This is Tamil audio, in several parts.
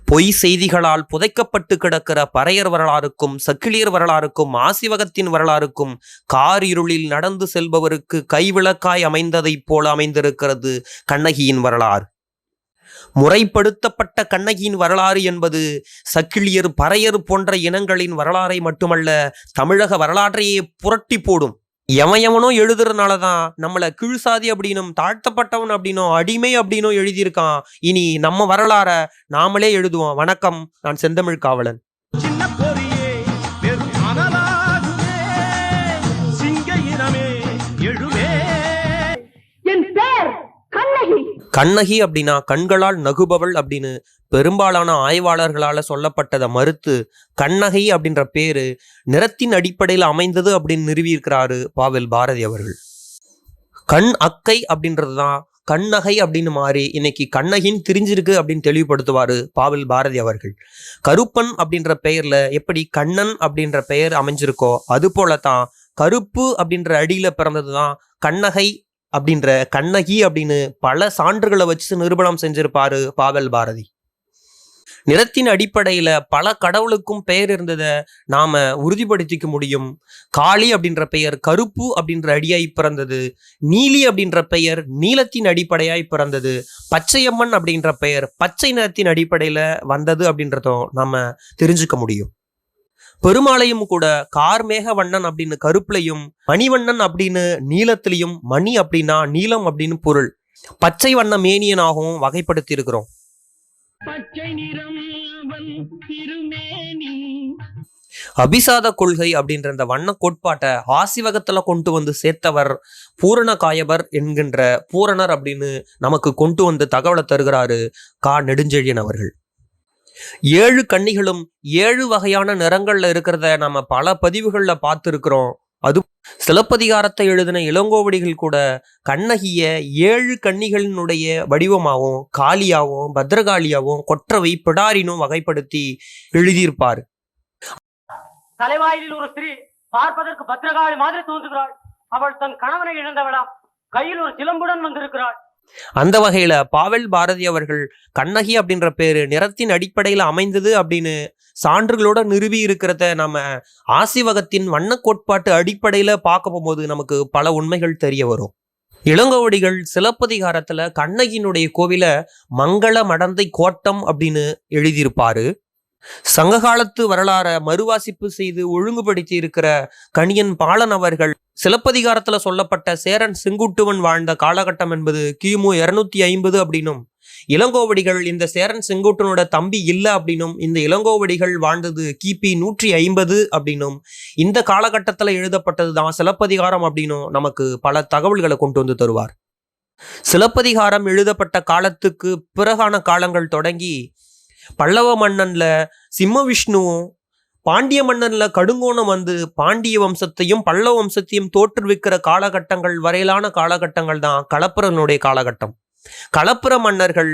பொய் செய்திகளால் புதைக்கப்பட்டு கிடக்கிற பறையர் வரலாறுக்கும் சக்கிலியர் வரலாறுக்கும் ஆசிவகத்தின் வரலாறுக்கும் கார் இருளில் நடந்து செல்பவருக்கு கைவிளக்காய் அமைந்ததைப் போல அமைந்திருக்கிறது கண்ணகியின் வரலாறு. முறைப்படுத்தப்பட்ட கண்ணகியின் வரலாறு என்பது சக்கிலியர் பறையர் போன்ற இனங்களின் வரலாறை மட்டுமல்ல, தமிழக வரலாற்றையே புரட்டி போடும். எவனோ எழுதுறதுனாலதான் நம்மள கீழ்சாதி அப்படின்னும் தாழ்த்தப்பட்டவன் அப்படின்னும் அடிமை அப்படின்னும் எழுதியிருக்கான். இனி நம்ம வரலாற நாமளே எழுதுவோம். வணக்கம், நான் செந்தமிழ் காவலன். கண்ணகி அப்படின்னா கண்களால் நகுபவள் அப்படின்னு பெரும்பாலான ஆய்வாளர்களால சொல்லப்பட்டதை மறுத்து கண்ணகி அப்படின்ற பேரு நிறத்தின் அடிப்படையில் அமைந்தது அப்படின்னு நிறுவியிருக்கிறாரு பாவல் பாரதி அவர்கள். கண் அக்கை அப்படின்றதுதான் கண்ணகை அப்படின்னு மாறி இன்னைக்கு கண்ணகின்னு திரிஞ்சிருக்கு அப்படின்னு தெளிவுபடுத்துவாரு பாவல் பாரதி அவர்கள். கருப்பன் அப்படின்ற பெயர்ல எப்படி கண்ணன் அப்படின்ற பெயர் அமைஞ்சிருக்கோ அது போலதான் கருப்பு அப்படின்ற அடியில பிறந்ததுதான் கண்ணகை அப்படின்ற கண்ணகி அப்படின்னு பல சான்றுகளை வச்சு நிரூபணம் செஞ்சிருப்பாரு பாவல் பாரதி. நிறத்தின் அடிப்படையில பல கடவுளுக்கும் பெயர் இருந்ததை நாம உறுதிப்படுத்திக்க முடியும். காளி அப்படின்ற பெயர் கருப்பு அப்படின்ற அடியாய் பிறந்தது. நீலி அப்படின்ற பெயர் நீலத்தின் அடிப்படையாய் பிறந்தது. பச்சையம்மன் அப்படின்ற பெயர் பச்சை நிறத்தின் அடிப்படையில வந்தது அப்படின்றதும் நம்ம தெரிஞ்சுக்க முடியும். பெருமாளையும் கூட கார்மேக வண்ணன் அப்படின்னு கருப்புலையும், மணிவண்ணன் அப்படின்னு நீலத்திலையும், மணி அப்படின்னா நீலம் அப்படின்னு பொருள், பச்சை வண்ண மேனியனாகவும் வகைப்படுத்தி இருக்கிறோம். அபிசாத கொள்கை அப்படின்ற இந்த வண்ண கோட்பாட்டை ஆசிவகத்துல கொண்டு வந்து சேர்த்தவர் பூரண காயவர் என்கின்ற பூரணர் அப்படின்னு நமக்கு கொண்டு வந்து தகவலை தருகிறாரு கா. நெடுஞ்செழியன் அவர்கள். 7 கன்னிகளும் 7 வகையான நிறங்கள்ல இருக்கிறத நம்ம பல பதிவுகள்ல பார்த்துருக்கிறோம். அது சிலப்பதிகாரத்தை எழுதின இளங்கோவடிகள் கூட கண்ணகிய 7 கன்னிகளினுடைய வடிவமாகவும் காளியாவும் பத்ரகாளியாவும் கொற்றவை பிடாரினும் வகைப்படுத்தி எழுதியிருப்பாரு. தலைவாயிலில் ஒரு ஸ்திரீ பார்ப்பதற்கு பத்ரகாளி மாதிரி தோன்றுகிறாள். அவள் தன் கணவனை இழந்தவளாம். கையில் ஒரு சிலம்புடன் வந்திருக்கிறாள். அந்த வகையில பாவல் பாரதி அவர்கள் கண்ணகி அப்படின்ற பேரு நிறத்தின் அடிப்படையில அமைந்தது அப்படின்னு சான்றுகளோட நிறுவி இருக்கிறத நம்ம ஆசிவகத்தின் வண்ண கோட்பாட்டு அடிப்படையில பார்க்க போகும்போது நமக்கு பல உண்மைகள் தெரிய வரும். இளங்கோவடிகள் சிலப்பதிகாரத்துல கண்ணகியினுடைய கோவில மங்கள மடந்தை கோட்டம் அப்படின்னு எழுதியிருப்பாரு. சங்ககாலத்து வரலாற மறுவாசிப்பு செய்து ஒழுங்குபடுத்தி இருக்கிற கணியன் பாலன் அவர்கள் சிலப்பதிகாரத்துல சொல்லப்பட்ட சேரன் செங்குட்டுவன் வாழ்ந்த காலகட்டம் என்பது கிமு 250 அப்படின்னும், இளங்கோவடிகள் இந்த சேரன் செங்குட்டுவனோட தம்பி இல்ல அப்படின்னும், இந்த இளங்கோவடிகள் வாழ்ந்தது கிபி 150 அப்படின்னும், இந்த காலகட்டத்துல எழுதப்பட்டதுதான் சிலப்பதிகாரம் அப்படின்னும் நமக்கு பல தகவல்களை கொண்டு வந்து தருவார். சிலப்பதிகாரம் எழுதப்பட்ட காலத்துக்கு பிறகான காலங்கள் தொடங்கி பல்லவ மன்னன்ல சிம்ம விஷ்ணுவும், பாண்டிய மன்னன்ல கடுங்கோணம் வந்து பாண்டிய வம்சத்தையும் பல்லவ வம்சத்தையும் தோற்றுவிக்கிற காலகட்டங்கள் வரையிலான காலகட்டங்கள் தான் களப்பிரனுடைய காலகட்டம். களப்பிர மன்னர்கள்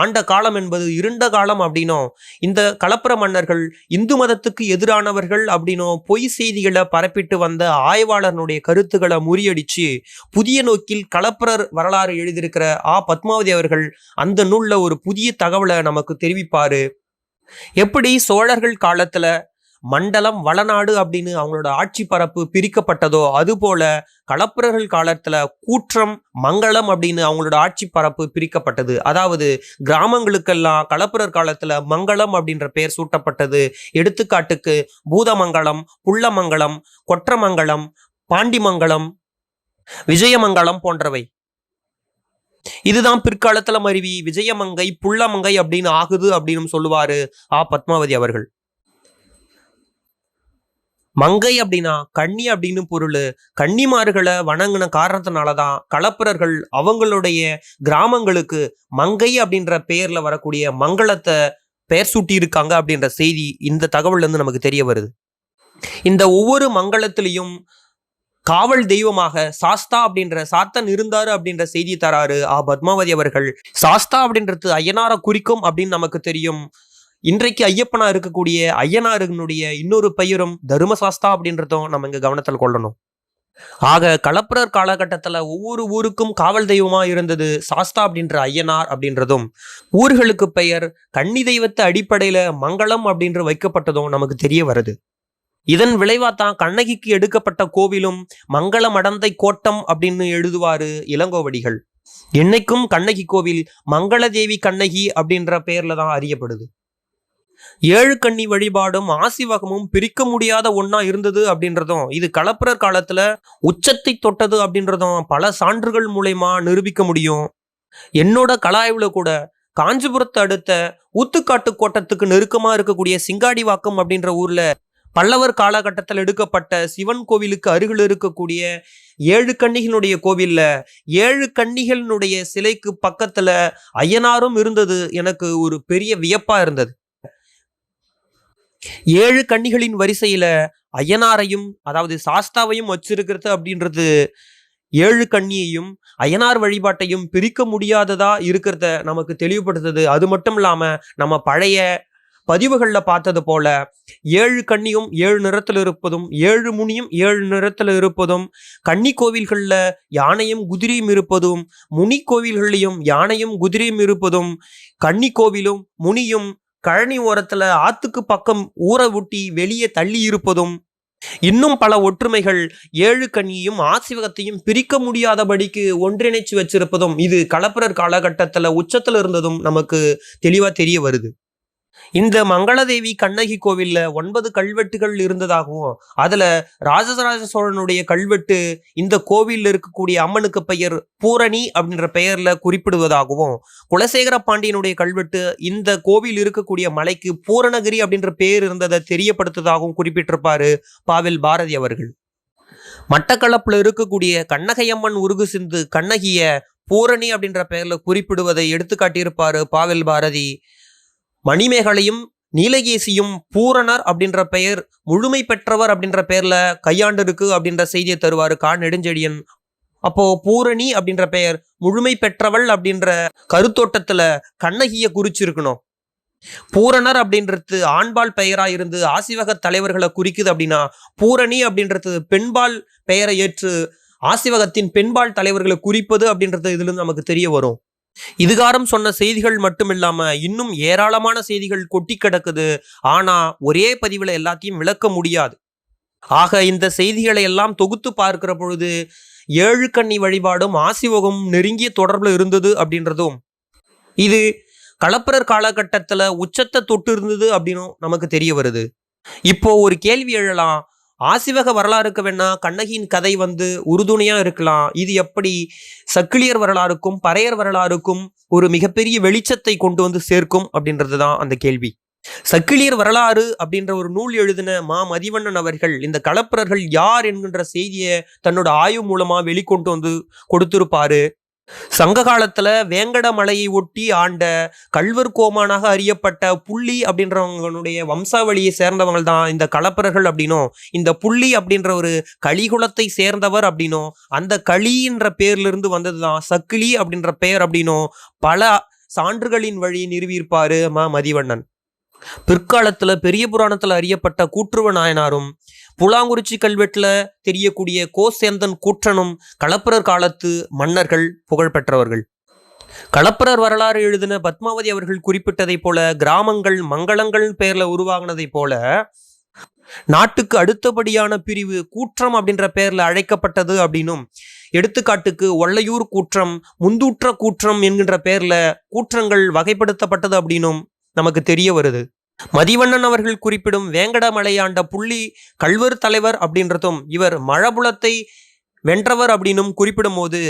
ஆண்ட காலம் என்பது இருண்ட காலம் அப்படின்னும், இந்த களப்பிர மன்னர்கள் இந்து மதத்துக்கு எதிரானவர்கள் அப்படின்னும் பொய் செய்திகளை பரப்பிட்டு வந்த ஆய்வாளர்களுடைய கருத்துக்களை முறியடிச்சு புதிய நோக்கில் களப்பிரர் வரலாறு எழுதியிருக்கிற பத்மாவதி அவர்கள் அந்த நூல்ல ஒரு புதிய தகவலை நமக்கு தெரிவிப்பாரு. எப்படி சோழர்கள் காலத்துல மண்டலம் வளநாடு அப்படின்னு அவங்களோட ஆட்சி பரப்பு பிரிக்கப்பட்டதோ அதுபோல களப்பிரர்கள் காலத்துல கூற்றம் மங்களம் அப்படின்னு அவங்களோட ஆட்சி பரப்பு பிரிக்கப்பட்டது. அதாவது கிராமங்களுக்கெல்லாம் களப்பிரர் காலத்துல மங்களம் அப்படின்ற பெயர் சூட்டப்பட்டது. எடுத்துக்காட்டுக்கு பூதமங்கலம், புள்ளமங்கலம், கொற்றமங்கலம், பாண்டிமங்கலம், விஜயமங்கலம் போன்றவை. இதுதான் பிற்காலத்துல மருவி விஜயமங்கை புள்ளமங்கை அப்படின்னு ஆகுது அப்படின்னு சொல்லுவாரு பத்மாவதி அவர்கள். மங்கை அப்படின்னா கன்னி அப்படின்னு பொருள். கன்னிமார்களை வணங்கின காரணத்தினாலதான் களப்பிரர்கள் அவங்களுடைய கிராமங்களுக்கு மங்கை அப்படின்ற பெயர்ல வரக்கூடிய மங்களத்தை பெயர் சூட்டி இருக்காங்க அப்படின்ற செய்தி இந்த தகவல்ல இருந்து நமக்கு தெரிய வருது. இந்த ஒவ்வொரு மங்களத்திலையும் காவல் தெய்வமாக சாஸ்தா அப்படின்ற சாத்தன் இருந்தாரு அப்படின்ற செய்தி தராரு பத்மாவதி அவர்கள். சாஸ்தா அப்படின்றது ஐயனாரை குறிக்கும் அப்படின்னு நமக்கு தெரியும். இன்றைக்கு ஐயப்பனா இருக்கக்கூடிய ஐயனாருனுடைய இன்னொரு பெயரும் தர்மசாஸ்தா அப்படின்றதும் நம்ம இங்க கவனத்தில் கொள்ளணும். ஆக களப்பிரர் காலகட்டத்துல ஒவ்வொரு ஊருக்கும் காவல் தெய்வமா இருந்தது சாஸ்தா அப்படின்ற ஐயனார் அப்படின்றதும், ஊர்களுக்கு பெயர் கன்னி தெய்வத்தை அடிப்படையில மங்களம் அப்படின்ற வைக்கப்பட்டதும் நமக்கு தெரிய வருது. இதன் விளைவாத்தான் கண்ணகிக்கு எடுக்கப்பட்ட கோவிலும் மங்கள மடந்தை கோட்டம் அப்படின்னு எழுதுவாரு இளங்கோவடிகள். என்னைக்கும் கண்ணகி கோவில் மங்களதேவி கண்ணகி அப்படின்ற பெயர்ல தான் அறியப்படுது. 7 கன்னி வழிபாடும் ஆசிவகமும் பிரிக்க முடியாத ஒண்ணா இருந்தது அப்படின்றதும், இது களப்பிரர் காலத்துல உச்சத்தை தொட்டது அப்படின்றதும் பல சான்றுகள் மூலயமா நிரூபிக்க முடியும். என்னோட கலாய்வுல கூட காஞ்சிபுரத்தை அடுத்த ஊத்துக்காட்டு கோட்டத்துக்கு நெருக்கமா இருக்கக்கூடிய சிங்காடிவாக்கம் அப்படின்ற ஊர்ல பல்லவர் காலகட்டத்தில் எடுக்கப்பட்ட சிவன் கோவிலுக்கு அருகில் இருக்கக்கூடிய 7 கன்னிகளுடைய கோவில்ல 7 கன்னிகளினுடைய சிலைக்கு பக்கத்துல ஐயனாரும் இருந்தது எனக்கு ஒரு பெரிய வியப்பா இருந்தது. 7 கன்னிகளின் வரிசையில ஐயனாரையும் அதாவது சாஸ்தாவையும் வச்சிருக்கிறது அப்படின்றது 7 கன்னியையும் ஐயனார் வழிபாட்டையும் பிரிக்க முடியாததா இருக்கிறத நமக்கு தெளிவுபடுத்துது. அது மட்டும் இல்லாம நம்ம பழைய பதிவுகள்ல பார்த்தது போல 7 கன்னியும் 7 நிறத்துல இருப்பதும் 7 முனியும் 7 நிறத்துல இருப்பதும், கன்னி கோவில்கள்ல யானையும் குதிரையும் இருப்பதும், முனி கோவில்கள்லயும் யானையும் குதிரையும் இருப்பதும், கன்னி கோவிலும் முனியும் கழனி ஓரத்துல ஆத்துக்கு பக்கம் ஊற ஊட்டி வெளியே தள்ளி இருப்பதும், இன்னும் பல ஒற்றுமைகள் 7 கன்னியும் ஆசிவகத்தையும் பிரிக்க முடியாதபடிக்கு ஒன்றிணைச்சு வச்சிருப்பதும், இது களப்பிரர் காலகட்டத்துல உச்சத்துல இருந்ததும் நமக்கு தெளிவா தெரிய வருது. இந்த மங்களதேவி கண்ணகி கோவில்ல 9 கல்வெட்டுகள் இருந்ததாகவும், அதுல ராஜராஜ சோழனுடைய கல்வெட்டு இந்த கோவில்ல இருக்கக்கூடிய அம்மனுக்கு பெயர் பூரணி அப்படின்ற பெயர்ல குறிப்பிடுவதாகவும், குலசேகர பாண்டியனுடைய கல்வெட்டு இந்த கோவில் இருக்கக்கூடிய மலைக்கு பூரணகிரி அப்படின்ற பெயர் இருந்ததை தெரியப்படுத்துவதாகவும் குறிப்பிட்டிருப்பாரு பாவல் பாரதி அவர்கள். மட்டக்களப்புல இருக்கக்கூடிய கண்ணகையம்மன் உருகு சிந்து கண்ணகிய பூரணி அப்படின்ற பெயர்ல குறிப்பிடுவதை எடுத்து காட்டியிருப்பாரு பாவல் பாரதி. மணிமேகலையும் நீலகேசியும் பூரணர் அப்படின்ற பெயர் முழுமை பெற்றவர் அப்படின்ற பெயர்ல கையாண்டு இருக்கு அப்படின்ற செய்தியை தருவாரு கா நெடுஞ்செழியன். அப்போ பூரணி அப்படின்ற பெயர் முழுமை பெற்றவள் அப்படின்ற கருத்தோட்டத்துல கண்ணகிய குறிச்சிருக்கணும். பூரணர் அப்படின்றது ஆண்பால் பெயரா இருந்து ஆசிவக தலைவர்களை குறிக்குது அப்படின்னா, பூரணி அப்படின்றது பெண்பால் பெயரை ஏற்று ஆசிவகத்தின் பெண்பால் தலைவர்களை குறிப்பது அப்படின்றது இதுல இருந்து நமக்கு தெரிய வரும். இதுகாரம் சொன்ன செய்திகள் மட்டும் இல்லாம இன்னும் ஏராளமான செய்திகள் கொட்டி கிடக்குது. ஆனா ஒரே பதிவுல எல்லாத்தையும் விளக்க முடியாது. ஆக இந்த செய்திகளை எல்லாம் தொகுத்து பார்க்கிற பொழுது 7 கன்னி வழிபாடும் ஆசிவகமும் நெருங்கிய தொடர்புல இருந்தது அப்படின்றதும், இது களப்பிரர் காலகட்டத்துல உச்சத்தை தொட்டு இருந்தது அப்படின்னு நமக்கு தெரிய வருது. இப்போ ஒரு கேள்வி எழலாம், ஆசிவக வரலாறுக்கு வேணா கண்ணகியின் கதை உறுதுணையா இருக்கலாம், இது எப்படி சக்கிலியர் வரலாறுக்கும் பறையர் வரலாறுக்கும் ஒரு மிகப்பெரிய வெளிச்சத்தை கொண்டு சேர்க்கும் அப்படின்றதுதான் அந்த கேள்வி. சக்கிலியர் வரலாறு அப்படின்ற ஒரு நூல் எழுதின மதிவண்ணன் அவர்கள் இந்த களப்பிரர்கள் யார் என்கின்ற செய்தியை தன்னோட ஆய்வு மூலமா வெளிக்கொண்டு கொடுத்திருப்பாரு. சங்க காலத்துல வேங்கடமலையை ஒட்டி ஆண்ட கள்வர் கோமானாக அறியப்பட்ட புள்ளி அப்படின்றவங்களுடைய வம்சாவளியை சேர்ந்தவங்க தான் இந்த களப்பிரர்கள் அப்படின்னும், இந்த புள்ளி அப்படின்ற ஒரு கலிகுலத்தை சேர்ந்தவர் அப்படின்னும், அந்த களின்ற பேர்ல இருந்து வந்ததுதான் சக்கிலி அப்படின்ற பெயர் அப்படின்னும் பல சான்றுகளின் வழி நிறுவியிருப்பாரு மதிவண்ணன். பிற்காலத்துல பெரிய புராணத்துல அறியப்பட்ட கூற்றுவ நாயனாரும் புலாங்குறிச்சி கல்வெட்டுல தெரியக்கூடிய கோசேந்தன் கூற்றனும் களப்பிரர் காலத்து மன்னர்கள் புகழ்பெற்றவர்கள். களப்பிரர் வரலாறு எழுதின பத்மாவதி அவர்கள் குறிப்பிட்டதை போல கிராமங்கள் மங்களங்கள் பெயர்ல உருவாகினதை போல நாட்டுக்கு அடுத்தபடியான பிரிவு கூற்றம் அப்படின்ற பெயர்ல அழைக்கப்பட்டது அப்படின்னும், எடுத்துக்காட்டுக்கு ஒல்லையூர் கூற்றம் முந்தூற்ற கூற்றம் என்கின்ற பெயர்ல கூற்றங்கள் வகைப்படுத்தப்பட்டது அப்படின்னும் நமக்கு தெரிய வருது. மதிவண்ணன் அவர்கள் குறிப்பிடும் வேங்கடமலையாண்ட புள்ளி கள்வர் தலைவர் அப்படின்றதும், இவர் மழபுலத்தை வென்றவர் அப்படின்னும் குறிப்பிடும் போது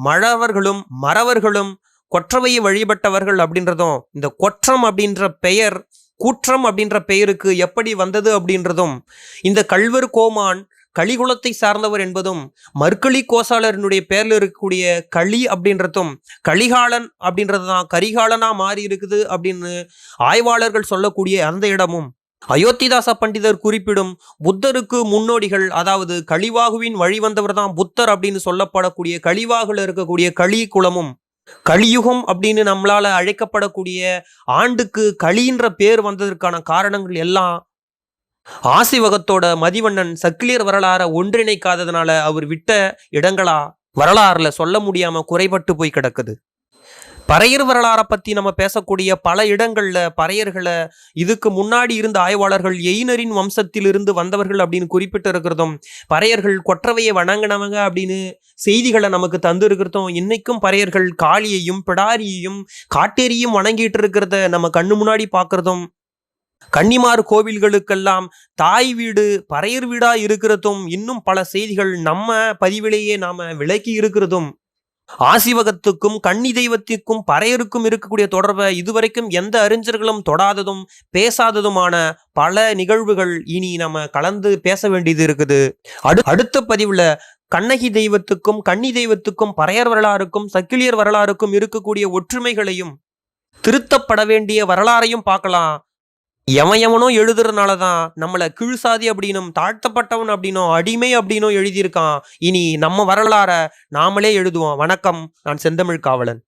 மழவர்களும் மறவர்களும் கொற்றவையை வழிபட்டவர்கள் அப்படின்றதும், இந்த கொற்றம் அப்படின்ற பெயர் கூற்றம் அப்படின்ற பெயருக்கு எப்படி வந்தது அப்படின்றதும், இந்த கள்வர் கோமான் கலிகுலத்தை சார்ந்தவர் என்பதும், மற்களி கோசாளரனுடைய பேர்ல இருக்கக்கூடிய களி அப்படின்றதும் கலிகாலன் அப்படின்றதுதான் கரிகாலனா மாறி இருக்குது அப்படின்னு ஆய்வாளர்கள் சொல்லக்கூடிய அந்த இடமும், அயோத்திதாச பண்டிதர் குறிப்பிடும் புத்தருக்கு முன்னோடிகள் அதாவது கலிவாகுவின் வழிவந்தவர் தான் புத்தர் அப்படின்னு சொல்லப்படக்கூடிய கலிவாகுல இருக்கக்கூடிய களி குலமும், கலியுகம் அப்படின்னு நம்மளால அழைக்கப்படக்கூடிய ஆண்டுக்கு களின்ற பேர் வந்ததற்கான காரணங்கள் எல்லாம் ஆசிவகத்தோட மதிவண்ணன் சக்கிலியர் வரலாற ஒன்றிணைக்காததுனால அவர் விட்ட இடங்களா வரலாறுல சொல்ல முடியாம குறைபட்டு போய் கிடக்குது. பறையர் வரலாறை பத்தி நம்ம பேசக்கூடிய பல இடங்கள்ல பறையர்களை இதுக்கு முன்னாடி இருந்த ஆய்வாளர்கள் எயினரின் வம்சத்திலிருந்து வந்தவர்கள் அப்படின்னு குறிப்பிட்டு இருக்கிறதும், பறையர்கள் கொற்றவையை வணங்கினவங்க அப்படின்னு செய்திகளை நமக்கு தந்து இருக்கிறதும், இன்னைக்கும் பறையர்கள் காளியையும் பிடாரியையும் காட்டேரியும் வணங்கிட்டு இருக்கிறத நம்ம கண்ணு முன்னாடி பார்க்கறதும், கன்னிமார் கோவில்களுக்கெல்லாம் தாய் வீடு பறையர் வீடா இருக்கிறதும், இன்னும் பல செய்திகள் நம்ம பதிவிலேயே நாம விளக்கி இருக்கிறதும், ஆசிவகத்துக்கும் கன்னி தெய்வத்திற்கும் பறையருக்கும் இருக்கக்கூடிய தொடர்பை இதுவரைக்கும் எந்த அறிஞர்களும் தொடாததும் பேசாததுமான பல நிகழ்வுகள் இனி நம்ம கலந்து பேச வேண்டியது இருக்குது. அடுத்த பதிவுல கண்ணகி தெய்வத்துக்கும் கன்னி தெய்வத்துக்கும் பறையர் வரலாறுக்கும் சக்கிலியர் வரலாறுக்கும் இருக்கக்கூடிய ஒற்றுமைகளையும் திருத்தப்பட வேண்டிய வரலாறையும் பார்க்கலாம். எவனோ எழுதுறதுனாலதான் நம்மள கீழ்சாதி அப்படின்னும் தாழ்த்தப்பட்டவன் அப்படின்னும் அடிமை அப்படின்னும் எழுதியிருக்கான். இனி நம்ம வரலாற நாமளே எழுதுவோம். வணக்கம். நான் செந்தமிழ் காவலன்.